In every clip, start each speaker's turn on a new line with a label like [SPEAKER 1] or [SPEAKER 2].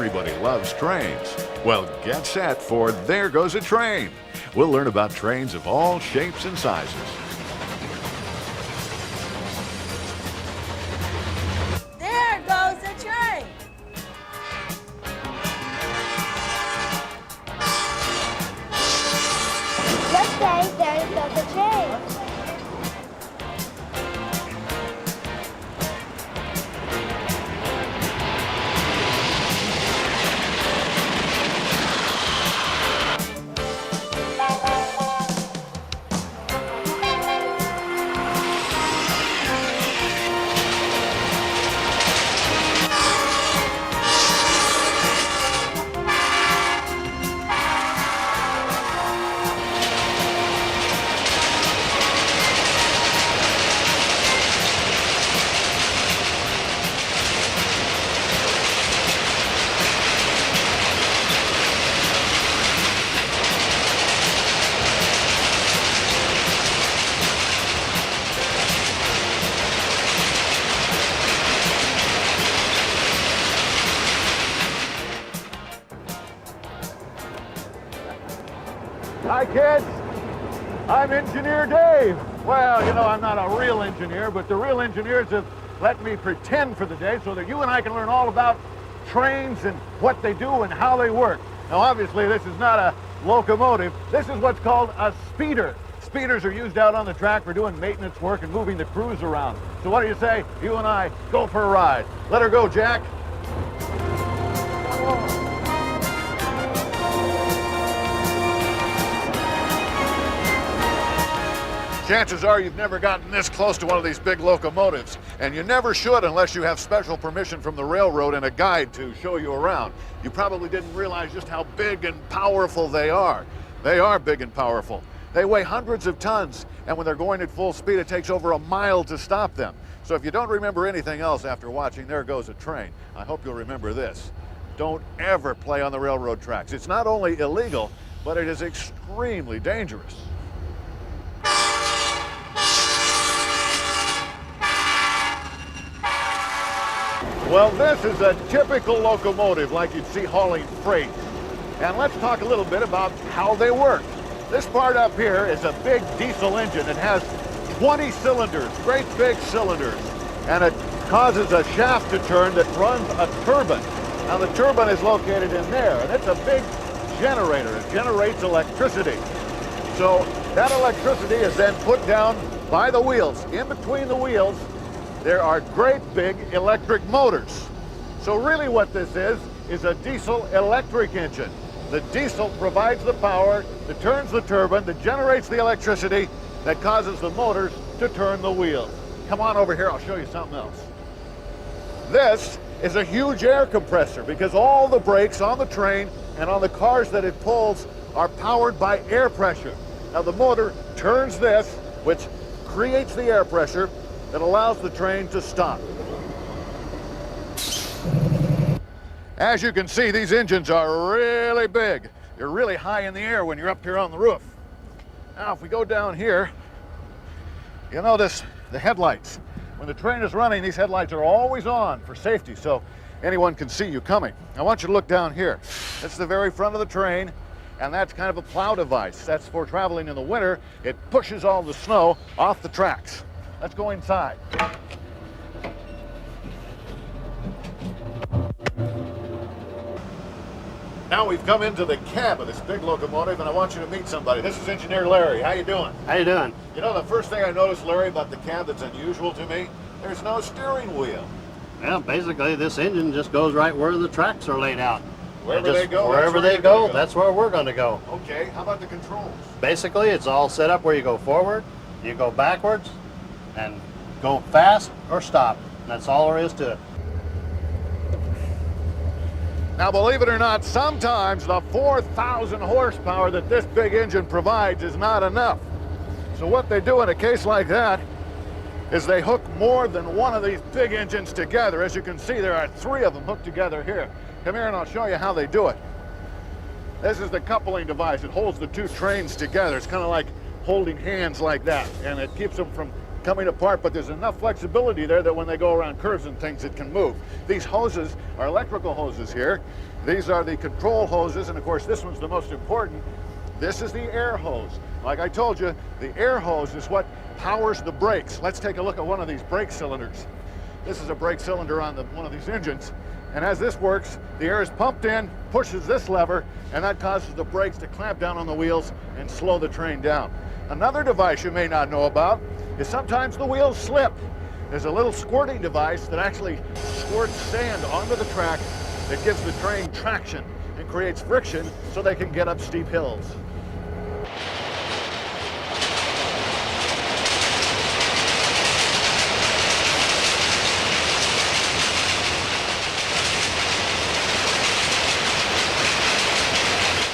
[SPEAKER 1] Everybody loves trains. Well, get set for There Goes a Train. We'll learn about trains of all shapes and sizes.
[SPEAKER 2] There goes a train.
[SPEAKER 3] Let's say there goes a train.
[SPEAKER 1] Hi, kids. I'm Engineer Dave. Well, you know, I'm not a real engineer, but the real engineers have let me pretend for the day so that you and I can learn all about trains and what they do and how they work. Now, obviously, this is not a locomotive. This is what's called a speeder. Speeders are used out on the track for doing maintenance work and moving the crews around. So what do you say? You and I go for a ride. Let her go, Jack. Chances are you've never gotten this close to one of these big locomotives, and you never should unless you have special permission from the railroad and a guide to show you around. You probably didn't realize just how big and powerful they are. They are big and powerful. They weigh hundreds of tons, and when they're going at full speed, it takes over a mile to stop them. So if you don't remember anything else after watching There Goes a Train, I hope you'll remember this. Don't ever play on the railroad tracks. It's not only illegal, but it is extremely dangerous. Well, this is a typical locomotive like you'd see hauling freight. And let's talk a little bit about how they work. This part up here is a big diesel engine. It has 20 cylinders, great big cylinders. And it causes a shaft to turn that runs a turbine. Now the turbine is located in there, and it's a big generator. It generates electricity. So that electricity is then put down by the wheels. In between the wheels, there are great big electric motors. So really what this is a diesel electric engine. The diesel provides the power that turns the turbine, that generates the electricity, that causes the motors to turn the wheels. Come on over here, I'll show you something else. This is a huge air compressor because all the brakes on the train and on the cars that it pulls are powered by air pressure. Now the motor turns this, which creates the air pressure that allows the train to stop. As you can see, these engines are really big. You're really high in the air when you're up here on the roof. Now, if we go down here, you'll notice the headlights. When the train is running, these headlights are always on for safety, so anyone can see you coming. I want you to look down here. That's the very front of the train, and that's kind of a plow device. That's for traveling in the winter. It pushes all the snow off the tracks. Let's go inside. Now we've come into the cab of this big locomotive, and I want you to meet somebody. This is Engineer Larry. How you doing?
[SPEAKER 4] How you doing?
[SPEAKER 1] You know, the first thing I noticed, Larry, about the cab that's unusual to me, there's no steering wheel.
[SPEAKER 4] Well, basically, this engine just goes right where the tracks are laid out.
[SPEAKER 1] Wherever they go,
[SPEAKER 4] wherever they go, that's where we're going to go.
[SPEAKER 1] Okay, how about the controls?
[SPEAKER 4] Basically, it's all set up where you go forward, you go backwards, and go fast or stop. That's all there is to it.
[SPEAKER 1] Now, believe it or not, sometimes the 4,000 horsepower that this big engine provides is not enough. So what they do in a case like that is they hook more than one of these big engines together. As you can see, there are 3 of them hooked together here. Come here and I'll show you how they do it. This is the coupling device. It holds the 2 trains together. It's kind of like holding hands like that, and it keeps them from coming apart, but there's enough flexibility there that when they go around curves and things, it can move. These hoses are electrical hoses here. These are the control hoses, and of course, this one's the most important. This is the air hose. Like I told you, the air hose is what powers the brakes. Let's take a look at one of these brake cylinders. This is a brake cylinder on one of these engines. And as this works, the air is pumped in, pushes this lever, and that causes the brakes to clamp down on the wheels and slow the train down. Another device you may not know about is sometimes the wheels slip. There's a little squirting device that actually squirts sand onto the track that gives the train traction and creates friction so they can get up steep hills.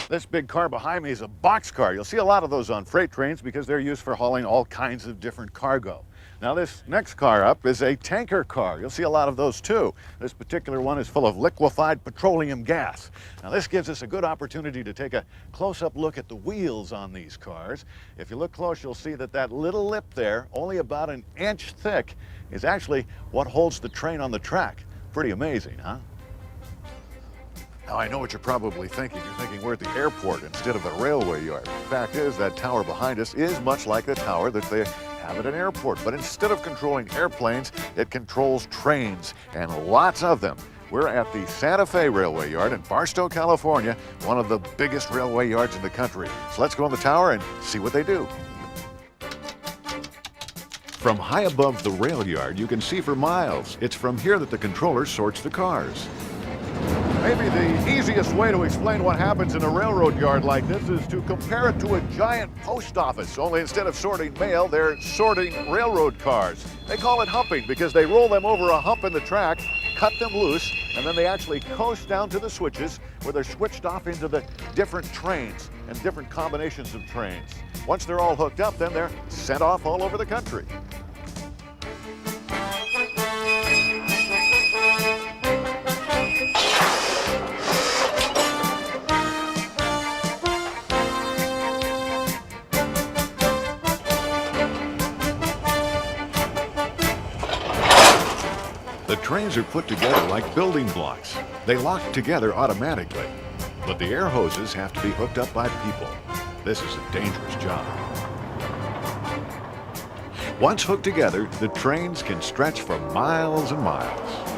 [SPEAKER 1] This big car behind me is a boxcar. You'll see a lot of those on freight trains because they're used for hauling all kinds of different cargo. Now this next car up is a tanker car. You'll see a lot of those too. This particular one is full of liquefied petroleum gas. Now this gives us a good opportunity to take a close-up look at the wheels on these cars. If you look close, you'll see that that little lip there, only about an inch thick, is actually what holds the train on the track. Pretty amazing, huh? Now, I know what you're probably thinking. You're thinking we're at the airport instead of the railway yard. The fact is, that tower behind us is much like the tower that they have at an airport. But instead of controlling airplanes, it controls trains, and lots of them. We're at the Santa Fe Railway Yard in Barstow, California, one of the biggest railway yards in the country. So let's go in the tower and see what they do. From high above the rail yard, you can see for miles. It's from here that the controller sorts the cars. Maybe the easiest way to explain what happens in a railroad yard like this is to compare it to a giant post office, only instead of sorting mail, they're sorting railroad cars. They call it humping because they roll them over a hump in the track, cut them loose, and then they actually coast down to the switches where they're switched off into the different trains and different combinations of trains. Once they're all hooked up, then they're sent off all over the country. The trains are put together like building blocks. They lock together automatically, but the air hoses have to be hooked up by people. This is a dangerous job. Once hooked together, the trains can stretch for miles and miles.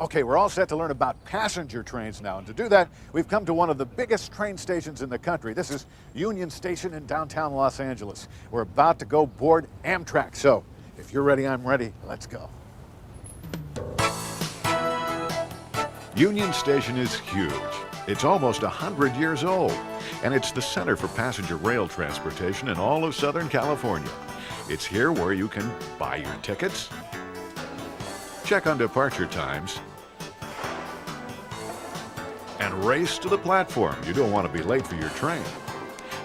[SPEAKER 1] Okay, we're all set to learn about passenger trains now. And to do that, we've come to one of the biggest train stations in the country. This is Union Station in downtown Los Angeles. We're about to go board Amtrak. So if you're ready, I'm ready. Let's go. Union Station is huge. It's almost 100 years old, and it's the center for passenger rail transportation in all of Southern California. It's here where you can buy your tickets, check on departure times, and race to the platform. You don't want to be late for your train.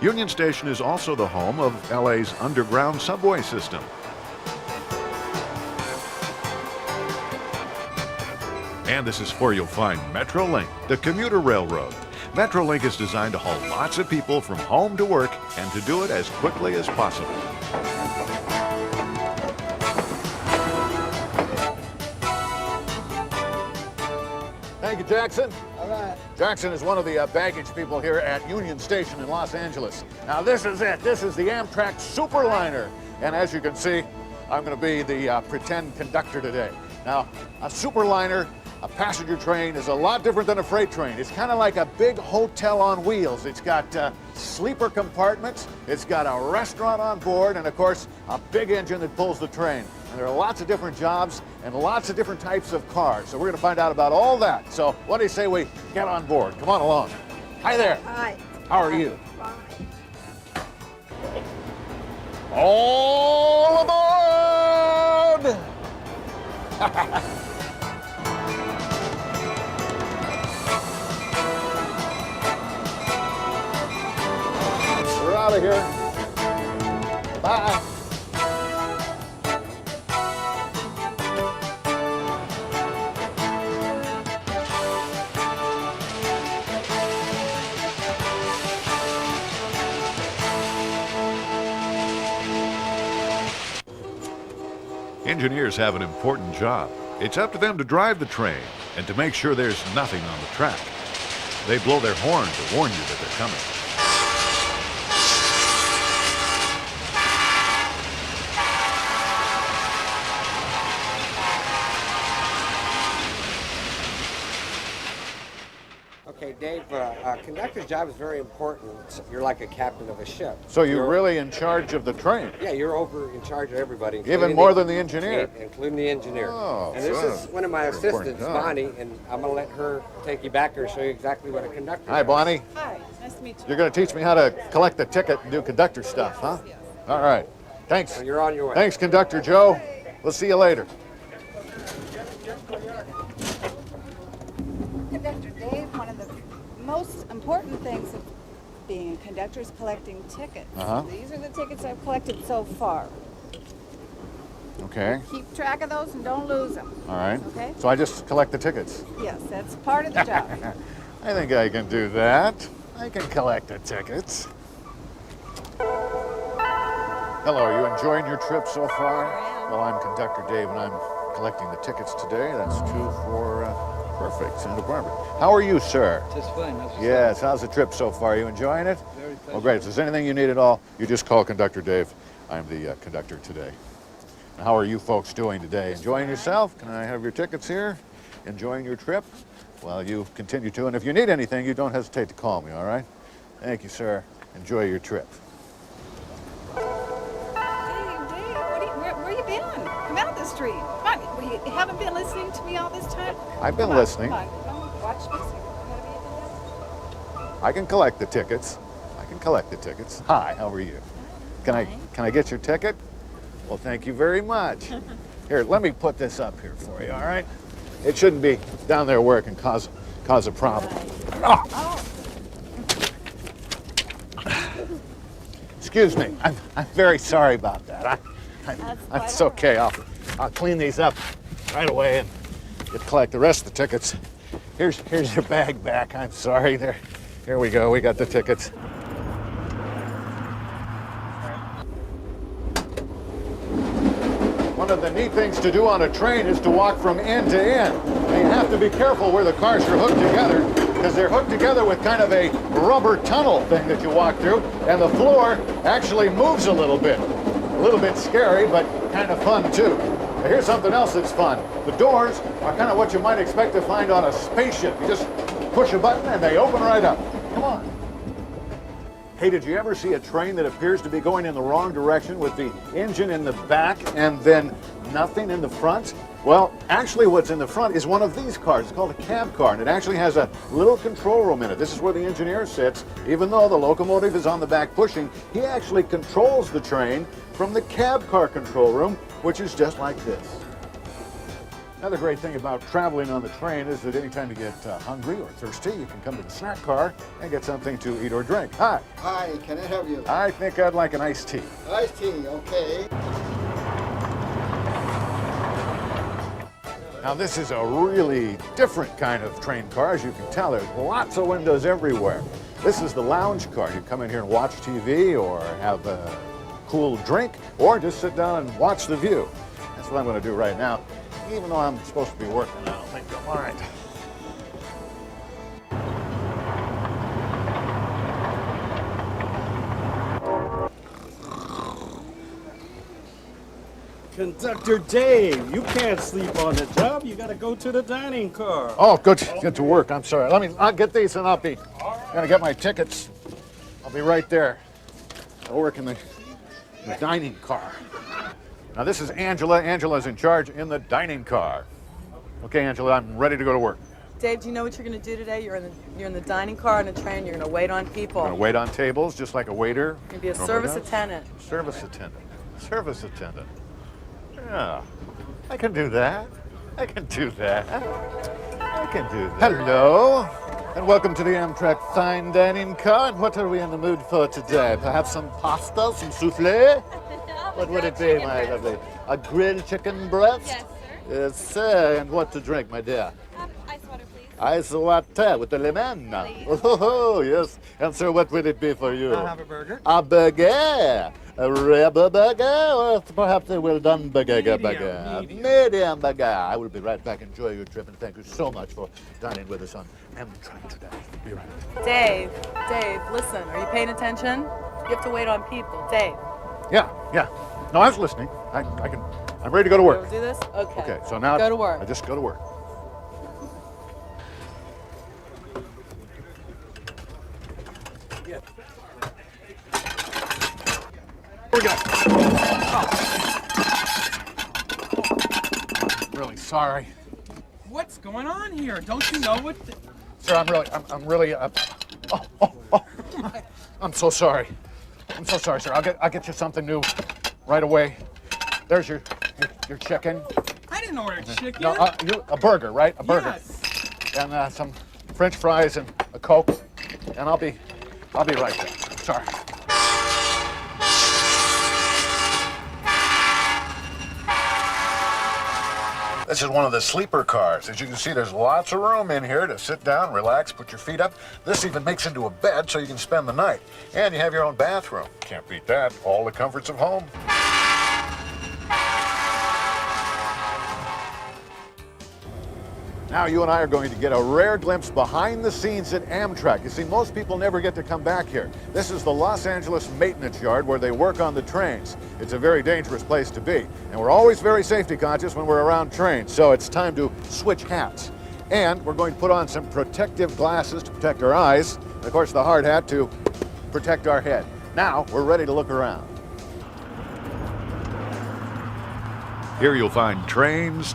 [SPEAKER 1] Union Station is also the home of LA's underground subway system. And this is where you'll find Metrolink, the commuter railroad. Metrolink is designed to haul lots of people from home to work and to do it as quickly as possible. Thank you, Jackson.
[SPEAKER 5] All right.
[SPEAKER 1] Jackson is one of the baggage people here at Union Station in Los Angeles. Now this is it. This is the Amtrak Superliner. And as you can see, I'm going to be the pretend conductor today. Now, a Superliner, a passenger train, is a lot different than a freight train. It's kind of like a big hotel on wheels. It's got sleeper compartments, it's got a restaurant on board, and of course, a big engine that pulls the train. And there are lots of different jobs and lots of different types of cars. So we're going to find out about all that. So what do you say we get on board? Come on along. Hi there.
[SPEAKER 2] Hi.
[SPEAKER 1] How are you?
[SPEAKER 2] Fine.
[SPEAKER 1] All aboard! out of here. Bye. Engineers have an important job. It's up to them to drive the train and to make sure there's nothing on the track. They blow their horn to warn you that they're coming.
[SPEAKER 5] Okay, Dave, a conductor's job is very important. You're like a captain of a ship.
[SPEAKER 1] So you're really in charge of the train?
[SPEAKER 5] Yeah, you're over in charge of everybody.
[SPEAKER 1] Even more than the engineer?
[SPEAKER 5] Including the engineer.
[SPEAKER 1] Oh,
[SPEAKER 5] and this is one of my
[SPEAKER 1] very important
[SPEAKER 5] assistants,
[SPEAKER 1] job.
[SPEAKER 5] Bonnie, and I'm going to let her take you back there and show you exactly what a conductor
[SPEAKER 1] Hi,
[SPEAKER 5] does.
[SPEAKER 1] Bonnie.
[SPEAKER 2] Hi, nice to meet you.
[SPEAKER 1] You're going to teach me how to collect the ticket and do conductor stuff, huh?
[SPEAKER 2] Yes.
[SPEAKER 1] All right. Thanks.
[SPEAKER 5] So you're on your way.
[SPEAKER 1] Thanks, Conductor Joe. We'll see you later.
[SPEAKER 6] Conductor Dave, one of the most important things of being a conductor is collecting tickets.
[SPEAKER 1] Uh-huh.
[SPEAKER 6] These are the tickets I've collected so far.
[SPEAKER 1] Okay.
[SPEAKER 6] Keep track of those and don't lose them.
[SPEAKER 1] All right.
[SPEAKER 6] Okay.
[SPEAKER 1] So I just collect the tickets.
[SPEAKER 6] Yes, that's part of the job.
[SPEAKER 1] I think I can do that. I can collect the tickets. Hello, are you enjoying your trip so far?
[SPEAKER 2] I am.
[SPEAKER 1] Well, I'm Conductor Dave, and I'm collecting the tickets today. That's true for perfect, Santa Barbara. How are you, sir?
[SPEAKER 7] Just fine.
[SPEAKER 1] Yes, how's the trip so far? Are you enjoying it?
[SPEAKER 7] Very pleasant.
[SPEAKER 1] Well, great. If there's anything you need at all, you just call Conductor Dave. I'm the conductor today. How are you folks doing today? Enjoying yourself? Can I have your tickets here? Enjoying your trip? Well, you continue to, and if you need anything, you don't hesitate to call me, all right? Thank you, sir. Enjoy your trip.
[SPEAKER 6] Dave, where you been? Come out the street. Come on, you haven't been listening to me all this time?
[SPEAKER 1] I've been
[SPEAKER 6] Come on,
[SPEAKER 1] listening.
[SPEAKER 6] Come on, watch me. See.
[SPEAKER 1] I can collect the tickets. I can collect the tickets. Hi, how are you? Can I get your ticket? Well, thank you very much. Here, let me put this up here for you, all right? It shouldn't be down there where it can cause a problem. Oh. Excuse me. I'm very sorry about that. It's okay. I'll clean these up right away and collect the rest of the tickets. Here's your bag back. I'm sorry. Here we go. We got the tickets. One of the neat things to do on a train is to walk from end to end. Now, you have to be careful where the cars are hooked together because they're hooked together with kind of a rubber tunnel thing that you walk through, and the floor actually moves a little bit. A little bit scary, but kind of fun too. Now, here's something else that's fun. The doors are kind of what you might expect to find on a spaceship. You just push a button and they open right up. Come on. Hey, did you ever see a train that appears to be going in the wrong direction with the engine in the back and then nothing in the front? Well, actually what's in the front is one of these cars. It's called a cab car, and it actually has a little control room in it. This is where the engineer sits. Even though the locomotive is on the back pushing, he actually controls the train from the cab car control room, which is just like this. Another great thing about traveling on the train is that anytime you get hungry or thirsty, you can come to the snack car and get something to eat or drink. Hi.
[SPEAKER 8] Hi, can I help you?
[SPEAKER 1] I think I'd like an iced tea.
[SPEAKER 8] Iced tea, okay.
[SPEAKER 1] Now this is a really different kind of train car. As you can tell, there's lots of windows everywhere. This is the lounge car. You come in here and watch TV or have a cool drink or just sit down and watch the view. That's what I'm going to do right now. Even though I'm supposed to be working, I don't think they'll mind.
[SPEAKER 7] Conductor Dave, you can't sleep on the job. You got to go to the dining car.
[SPEAKER 1] Oh, good. Get to work. I'm sorry. I'll get these and I'll be gonna get my tickets. I'll be right there. I'll work in the dining car. Now this is Angela. Angela's in charge in the dining car. Okay, Angela, I'm ready to go to work.
[SPEAKER 2] Dave, do you know what you're going to do today? You're in the dining car on a train. You're going to wait on people.
[SPEAKER 1] I'm gonna wait on tables just like a waiter.
[SPEAKER 2] You're going to be a
[SPEAKER 1] normally
[SPEAKER 2] service
[SPEAKER 1] does.
[SPEAKER 2] attendant.
[SPEAKER 1] Service attendant. Service attendant. Yeah, I can do that. I can do that. I can do that. Hello. And welcome to the Amtrak fine dining car. And what are we in the mood for today? Perhaps some pasta, some souffle? What would it be, my lovely? A grilled chicken breast?
[SPEAKER 9] Yes, sir.
[SPEAKER 1] Yes, sir. And what to drink, my dear?
[SPEAKER 9] Ice water, please.
[SPEAKER 1] Ice water with the lemon.
[SPEAKER 9] Please.
[SPEAKER 1] Oh, yes. And sir, what would it be for you?
[SPEAKER 5] I'll have a burger.
[SPEAKER 1] A burger. A rubber burger, or perhaps a well-done burger. Medium burger. I will be right back. Enjoy your trip, and thank you so much for dining with us on Amtrak today. Be right back.
[SPEAKER 2] Dave, listen, are you paying attention? You have to wait on people. Dave.
[SPEAKER 1] Yeah. No, I was listening. I'm ready to go to work.
[SPEAKER 2] We'll do this? Okay.
[SPEAKER 1] Okay, so now
[SPEAKER 2] Go to work.
[SPEAKER 1] I just go to work. Here we go. I'm really sorry.
[SPEAKER 10] What's going on here? Don't you know what?
[SPEAKER 1] Sir, I'm really, I'm so sorry. I'm so sorry, sir. I'll get you something new right away. There's your chicken.
[SPEAKER 10] I didn't order chicken.
[SPEAKER 1] No, a burger, right? A burger.
[SPEAKER 10] Yes.
[SPEAKER 1] And some French fries and a Coke. And I'll be right there. Sorry. This is one of the sleeper cars. As you can see, there's lots of room in here to sit down, relax, put your feet up. This even makes into a bed so you can spend the night. And you have your own bathroom. Can't beat that. All the comforts of home. Now you and I are going to get a rare glimpse behind the scenes at Amtrak. You see, most people never get to come back here. This is the Los Angeles maintenance yard where they work on the trains. It's a very dangerous place to be. And we're always very safety conscious when we're around trains. So it's time to switch hats. And we're going to put on some protective glasses to protect our eyes. And of course, the hard hat to protect our head. Now we're ready to look around. Here you'll find trains,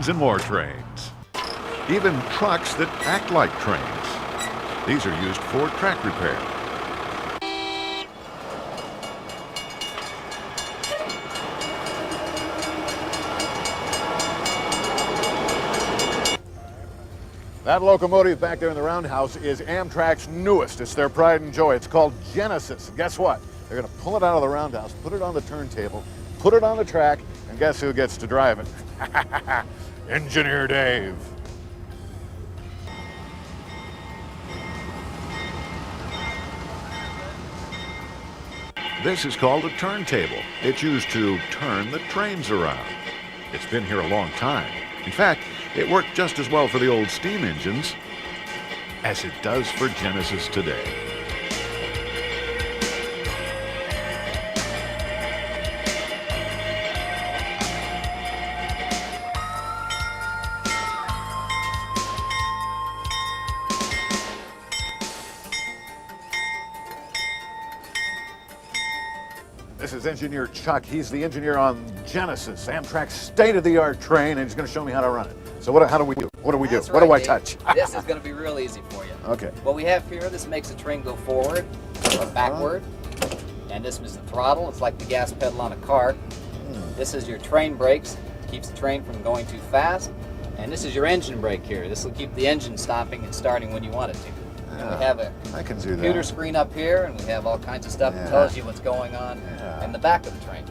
[SPEAKER 1] and more trains. Even trucks that act like trains. These are used for track repair. That locomotive back there in the roundhouse is Amtrak's newest. It's their pride and joy. It's called Genesis. And guess what? They're going to pull it out of the roundhouse, put it on the turntable, put it on the track, and guess who gets to drive it? Engineer Dave. This is called a turntable. It's used to turn the trains around. It's been here a long time. In fact, it worked just as well for the old steam engines as it does for Genesis today. This is Engineer Chuck. He's the engineer on Genesis, Amtrak's state-of-the-art train, and he's going to show me how to run it. So how do we do? What do we do?
[SPEAKER 11] That's
[SPEAKER 1] What do I
[SPEAKER 11] right,
[SPEAKER 1] touch?
[SPEAKER 11] Dave. This is going to be real easy for you.
[SPEAKER 1] Okay.
[SPEAKER 11] What we have here, this makes the train go forward or backward. And this is the throttle. It's like the gas pedal on a car. This is your train brakes. Keeps the train from going too fast. And this is your engine brake here. This will keep the engine stopping and starting when you want it to. And we have a
[SPEAKER 1] I can do
[SPEAKER 11] computer
[SPEAKER 1] that.
[SPEAKER 11] screen up here, and we have all kinds of stuff that tells you what's going on in the back of the train.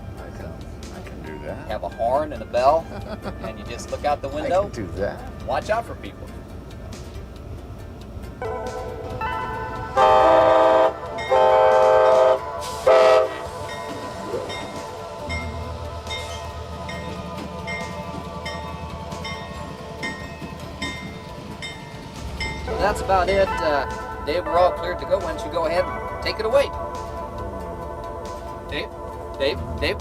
[SPEAKER 1] I can do
[SPEAKER 11] You
[SPEAKER 1] that.
[SPEAKER 11] have a horn and a bell, and you just look out the window.
[SPEAKER 1] I can do that.
[SPEAKER 11] Watch out for people. So that's about it. Dave, we're all cleared to go. Why don't you go ahead and take it away? Dave,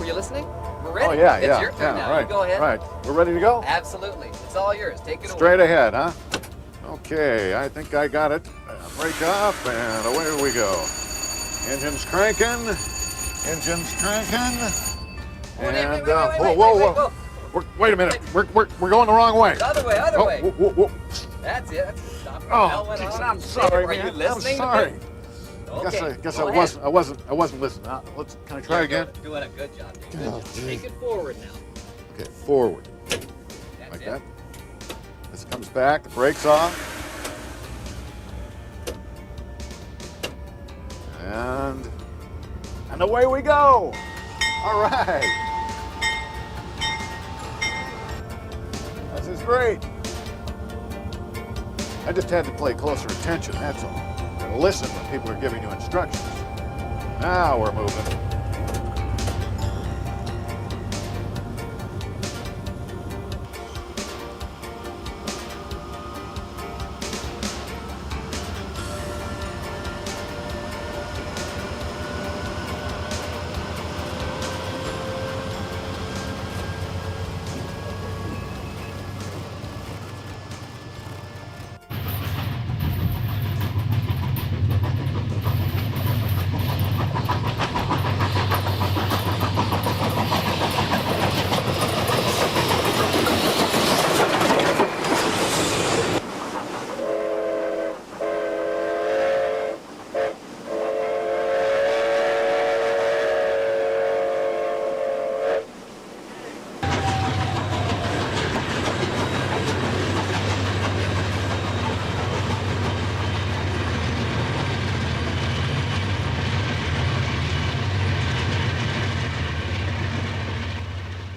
[SPEAKER 11] were you listening? We're ready.
[SPEAKER 1] Oh, yeah,
[SPEAKER 11] It's your turn now.
[SPEAKER 1] right,
[SPEAKER 11] You go ahead.
[SPEAKER 1] Right. We're ready to go?
[SPEAKER 11] Absolutely. It's all yours. Take it away.
[SPEAKER 1] Straight ahead, huh? Okay, I think I got it. Brake up, and away we go. Engine's cranking. And, whoa. Wait a minute. We're going the wrong way.
[SPEAKER 11] The other way, other way.
[SPEAKER 1] Whoa.
[SPEAKER 11] That's it. That's it. Stop.
[SPEAKER 1] Oh,
[SPEAKER 11] Went
[SPEAKER 1] geez,
[SPEAKER 11] on.
[SPEAKER 1] I'm sorry,
[SPEAKER 11] Are
[SPEAKER 1] man.
[SPEAKER 11] you listening?
[SPEAKER 1] I'm sorry.
[SPEAKER 11] Okay.
[SPEAKER 1] Guess
[SPEAKER 11] go
[SPEAKER 1] I
[SPEAKER 11] ahead.
[SPEAKER 1] wasn't listening. Can I try again?
[SPEAKER 11] Doing a good job. Dave. Good
[SPEAKER 1] Oh,
[SPEAKER 11] job.
[SPEAKER 1] geez.
[SPEAKER 11] Take it forward now.
[SPEAKER 1] Okay, forward.
[SPEAKER 11] That's
[SPEAKER 1] Like
[SPEAKER 11] it.
[SPEAKER 1] that. This comes back, the brakes off. And away we go. All right. This is great. I just had to pay closer attention, that's all. And listen when people are giving you instructions. Now we're moving.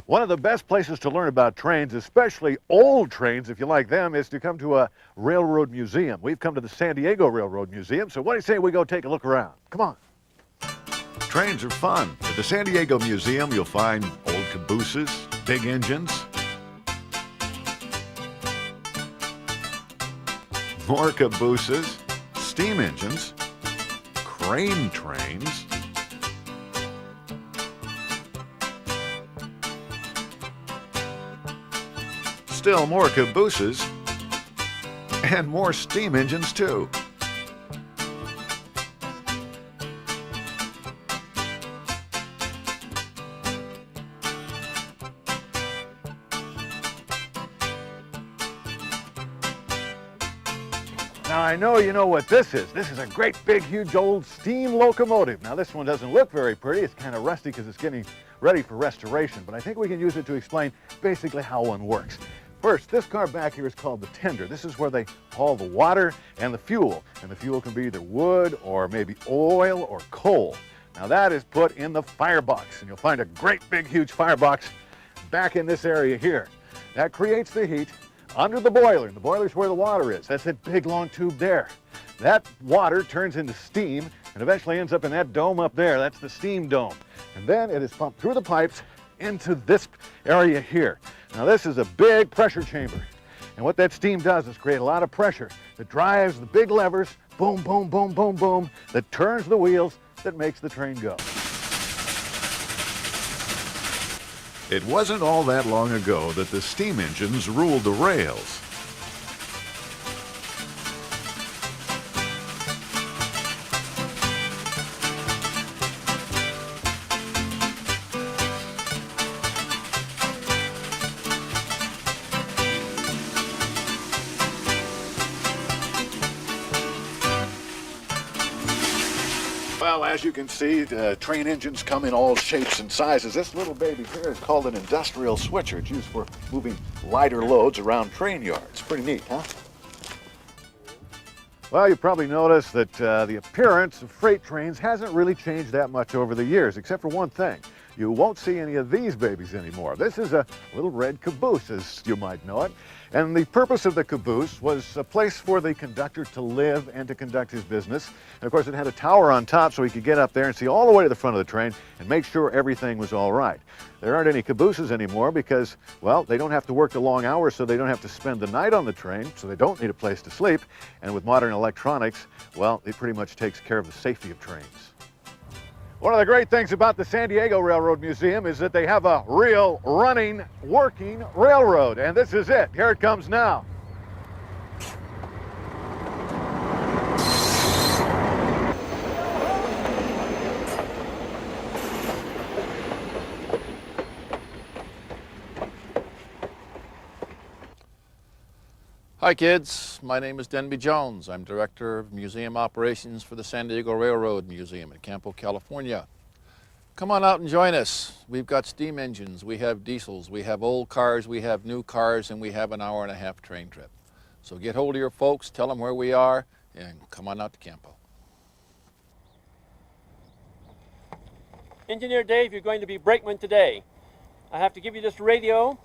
[SPEAKER 1] One of the best places to learn about trains, especially old trains, if you like them, is to come to a railroad museum. We've come to the San Diego Railroad Museum, so what do you say we go take a look around? Come on. Trains are fun. At the San Diego Museum, you'll find old cabooses, big engines, more cabooses, steam engines, crane trains, still more cabooses, and more steam engines too. Now I know you know what this is. This is a great big huge old steam locomotive. Now this one doesn't look very pretty. It's kind of rusty because it's getting ready for restoration, but I think we can use it to explain basically how one works. First, this car back here is called the tender. This is where they haul the water and the fuel can be either wood or maybe oil or coal. Now that is put in the firebox, and you'll find a great big huge firebox back in this area here. That creates the heat under the boiler, and the boiler's where the water is. That's that big long tube there. That water turns into steam and eventually ends up in that dome up there. That's the steam dome. And then it is pumped through the pipes into this area here. Now this is a big pressure chamber, and what that steam does is create a lot of pressure that drives the big levers, boom, boom, boom, boom, boom, that turns the wheels, that makes the train go. It wasn't all that long ago that the steam engines ruled the rails. Well, as you can see, the train engines come in all shapes and sizes. This little baby here is called an industrial switcher. It's used for moving lighter loads around train yards. Pretty neat, huh? Well, you probably noticed that the appearance of freight trains hasn't really changed that much over the years, except for one thing. You won't see any of these babies anymore. This is a little red caboose, as you might know it. And the purpose of the caboose was a place for the conductor to live and to conduct his business. And of course, it had a tower on top so he could get up there and see all the way to the front of the train and make sure everything was all right. There aren't any cabooses anymore because, well, they don't have to work the long hours, so they don't have to spend the night on the train, so they don't need a place to sleep. And with modern electronics, well, it pretty much takes care of the safety of trains. One of the great things about the San Diego Railroad Museum is that they have a real, running, working railroad. And this is it. Here it comes now.
[SPEAKER 9] Hi kids, my name is Denby Jones. I'm Director of Museum Operations for the San Diego Railroad Museum in Campo, California. Come on out and join us. We've got steam engines, we have diesels, we have old cars, we have new cars, and we have an hour-and-a-half train trip. So get hold of your folks, tell them where we are, and come on out to Campo.
[SPEAKER 12] Engineer Dave, you're going to be brakeman today. I have to give you this radio.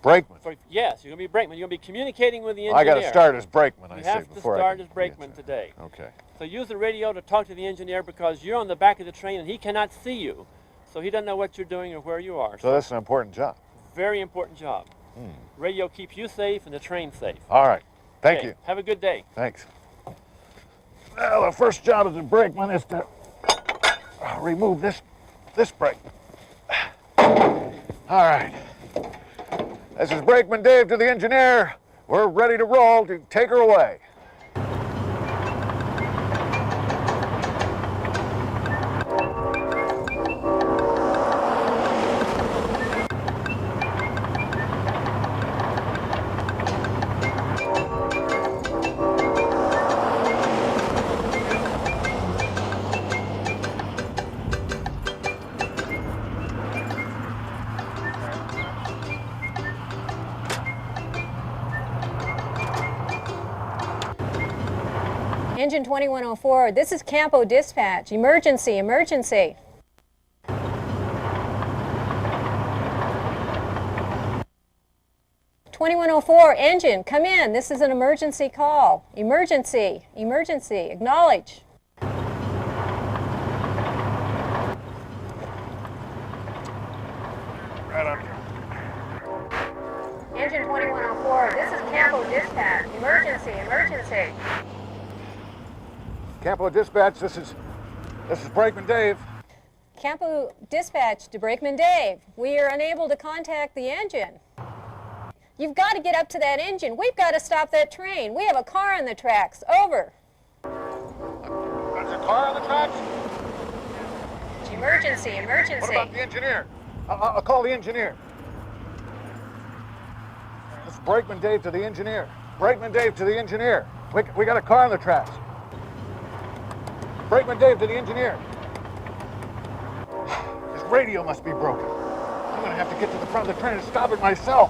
[SPEAKER 1] Brakeman?
[SPEAKER 12] Yes, you're going to be brakeman. You're going to be communicating with the engineer.
[SPEAKER 1] I got to start as brakeman, I
[SPEAKER 12] You
[SPEAKER 1] say,
[SPEAKER 12] have to
[SPEAKER 1] before
[SPEAKER 12] start
[SPEAKER 1] I
[SPEAKER 12] as brakeman today.
[SPEAKER 1] Okay.
[SPEAKER 12] So use the radio to talk to the engineer because you're on the back of the train and he cannot see you. So he doesn't know what you're doing or where you are.
[SPEAKER 1] So that's an important job.
[SPEAKER 12] Very important job. Radio keeps you safe and the train safe.
[SPEAKER 1] All right. Thank you.
[SPEAKER 12] Have a good day.
[SPEAKER 1] Thanks. Well, the first job as a brakeman is to remove this brake. All right. This is Brakeman Dave to the engineer. We're ready to roll. To take her away.
[SPEAKER 13] Engine 2104, this is Campo Dispatch. Emergency, emergency. "2104, engine, come in. This is an emergency call. Emergency, emergency, acknowledge."
[SPEAKER 1] Right on.
[SPEAKER 13] Engine 2104, this is Campo Dispatch. Emergency, emergency.
[SPEAKER 1] Campo Dispatch, this is Brakeman Dave.
[SPEAKER 13] Campo Dispatch to Brakeman Dave. We are unable to contact the engine. You've got to get up to that engine. We've got to stop that train. We have a car on the tracks. Over.
[SPEAKER 1] There's a car on the tracks?
[SPEAKER 13] Emergency, emergency.
[SPEAKER 1] What about the engineer? I'll call the engineer. This is Brakeman Dave to the engineer. Brakeman Dave to the engineer. We got a car on the tracks. Brakeman Dave to the engineer. This radio must be broken. I'm gonna have to get to the front of the train and stop it myself.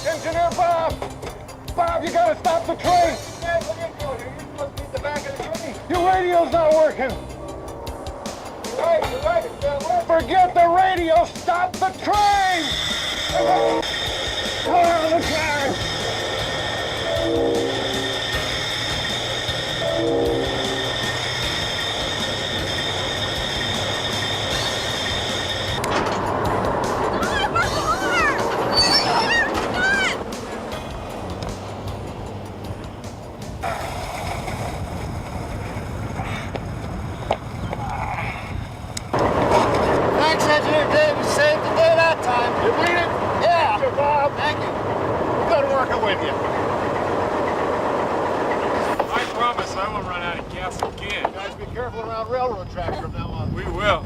[SPEAKER 1] Engineer Bob! Bob, you gotta stop the train! You're supposed to be at the back of the train. Your radio's not working! You're right, it's not working. Forget the radio, stop the train! Come on the train!
[SPEAKER 4] Thanks, Engineer Dave. You saved the day that time.
[SPEAKER 1] You bleed it?
[SPEAKER 4] Yeah.
[SPEAKER 1] Mr. Bob.
[SPEAKER 4] Thank you.
[SPEAKER 1] Good working with you.
[SPEAKER 10] promise I won't run out of gas again.
[SPEAKER 1] Guys, be careful around railroad tracks from now on.
[SPEAKER 10] We will.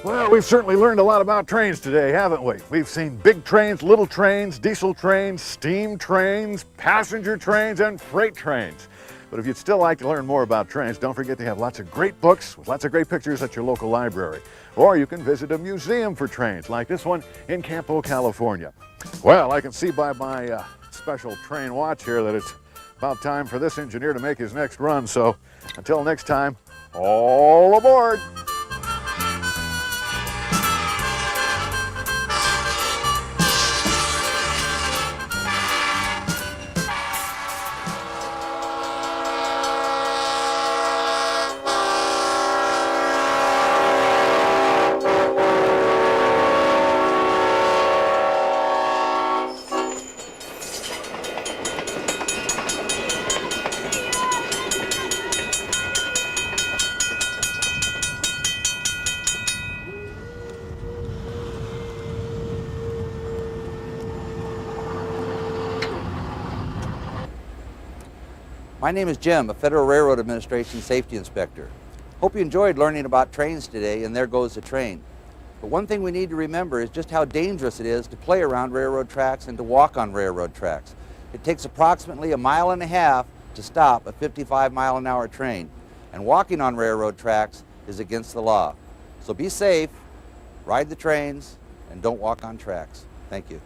[SPEAKER 1] Well, we've certainly learned a lot about trains today, haven't we? We've seen big trains, little trains, diesel trains, steam trains, passenger trains, and freight trains. But if you'd still like to learn more about trains, don't forget they have lots of great books with lots of great pictures at your local library. Or you can visit a museum for trains, like this one in Campo, California. Well, I can see by my special train watch here that it's about time for this engineer to make his next run. So until next time, all aboard!
[SPEAKER 14] My name is Jim, a Federal Railroad Administration Safety Inspector. Hope you enjoyed learning about trains today, and there goes the train. But one thing we need to remember is just how dangerous it is to play around railroad tracks and to walk on railroad tracks. It takes approximately 1.5 miles to stop a 55-mile-an-hour train, and walking on railroad tracks is against the law. So be safe, ride the trains, and don't walk on tracks. Thank you.